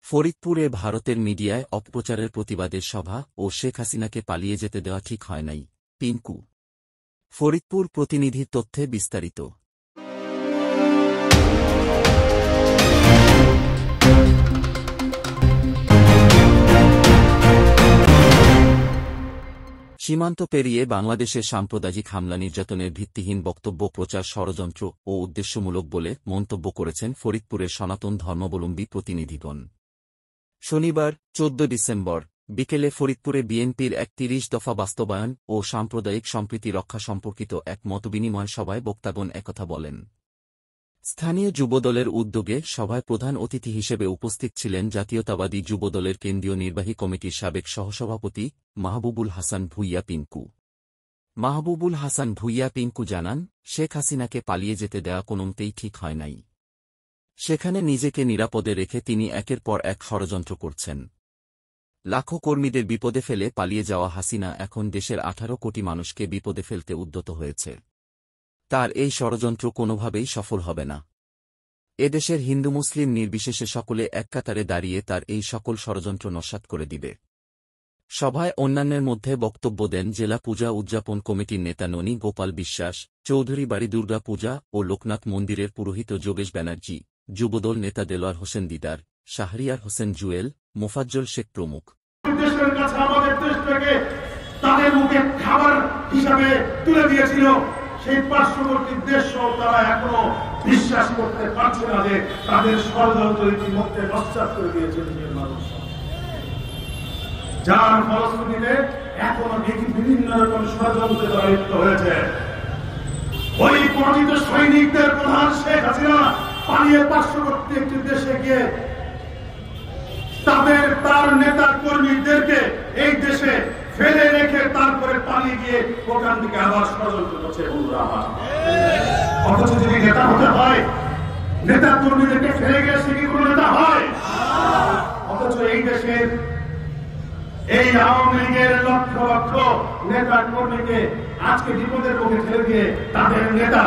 ফরিদপুরে ভারতের মিডিয়ায় অপপ্রচারের প্রতিবাদের সভা ও শেখ হাসিনাকে পালিয়ে যেতে দেওয়া ঠিক হয় নাই, পিঙ্কু। ফরিদপুর প্রতিনিধির তথ্যে বিস্তারিত। সীমান্ত পেরিয়ে বাংলাদেশের সাম্প্রদায়িক হামলা নির্যাতনের ভিত্তিহীন বক্তব্য প্রচার ষড়যন্ত্র ও উদ্দেশ্যমূলক বলে মন্তব্য করেছেন ফরিদপুরের সনাতন ধর্মাবলম্বী প্রতিনিধিগণ। শনিবার 14 ডিসেম্বর বিকেলে ফরিদপুরে বিএনপির এক ৩০ দফা বাস্তবায়ন ও সাম্প্রদায়িক সম্প্রীতি রক্ষা সম্পর্কিত এক মতবিনিময় সভায় বক্তাগণ একথা বলেন। স্থানীয় যুবদলের উদ্যোগে সভায় প্রধান অতিথি হিসেবে উপস্থিত ছিলেন জাতীয়তাবাদী যুবদলের কেন্দ্রীয় নির্বাহী কমিটির সাবেক সহসভাপতি মাহবুবুল হাসান ভূঁইয়া পিঙ্কু। মাহবুবুল হাসান ভূঁইয়া পিঙ্কু জানান, শেখ হাসিনাকে পালিয়ে যেতে দেওয়া কোনোমতেই ঠিক হয় নাই। সেখানে নিজেকে নিরাপদে রেখে তিনি একের পর এক ষড়যন্ত্র করছেন। লাখো কর্মীদের বিপদে ফেলে পালিয়ে যাওয়া হাসিনা এখন দেশের 18 কোটি মানুষকে বিপদে ফেলতে উদ্যত হয়েছে। তার এই ষড়যন্ত্র কোনোভাবেই সফল হবে না। এদেশের হিন্দু মুসলিম নির্বিশেষে সকলে এক কাতারে দাঁড়িয়ে তার এই সকল ষড়যন্ত্র নস্যাৎ করে দিবে। সভায় অন্যান্যের মধ্যে বক্তব্য দেন জেলা পূজা উদযাপন কমিটির নেতা ননী গোপাল বিশ্বাস, চৌধুরী বাড়ি দুর্গা পূজা ও লোকনাথ মন্দিরের পুরোহিত যোগেশ ব্যানার্জি, যুবদল নেতা দেলোয়ার হোসেন দিদার, শাহরিয়ার হোসেন জুয়েল, মোফাজ্জল শেখ প্রমুখ। দেশের কাছে আমাদের দেশটাকে তাদের মুখে খাবার হিসাবে তুলে দিয়েছিল, সেই পার্শ্ববর্তী দেশও তারা এখনো বিশ্বাস করতে পারছে না যে তাদের ষড়যন্ত্র ইতিমধ্যে নস্যাৎ করে দিয়েছে নিজের মানুষ। যার ফলশ্রুতিতে এখনো বিভিন্ন রকম ষড়যন্ত্রে তারা লিপ্ত হয়েছে। ওই পরাজিত সৈনিকদের প্রধান শেখ হাসিনা পালিয়ে পার্শ্ববর্তী একটি দেশে গিয়ে তার নেতা কর্মীদেরকে এই দেশে ফেলে রেখে তারপরে পালিয়ে গিয়ে ওখান থেকে আবার ষড়যন্ত্র করছে। অথচ যদি নেতা হতে হয়, নেতা কর্মীদেরকে ফেলে গেলে সে কি কোনো নেতা হয়? অথচ এই দেশের এই আওয়ামী লীগের লক্ষ লক্ষ নেতা কর্মীকে আজকে বিপদের মুখে ঠেলে দিয়ে তাদের নেতা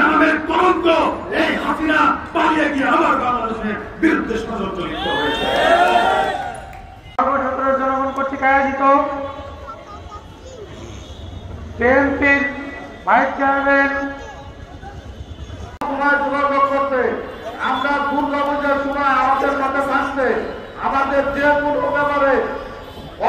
নামের কলঙ্ক এই হাসিনা পালিয়ে গিয়ে আবার বাংলাদেশের বিরুদ্ধে ষড়যন্ত্র লিপ্ত হয়েছে। জনগণ কর্তৃক আয়োজিত বিএনপির ভাইস চেয়ারম্যান যোগাযোগ করতে আমরা দুর্গা পূজার সময় আমাদের সাথে থাকতে আমাদের যে কোনো ব্যাপারে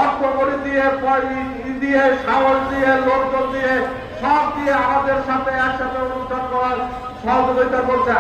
অর্থ করে দিয়ে সাহস দিয়ে লোকজন দিয়ে সব দিয়ে আমাদের সাথে একসাথে অনুষ্ঠান করার সহযোগিতা করছে।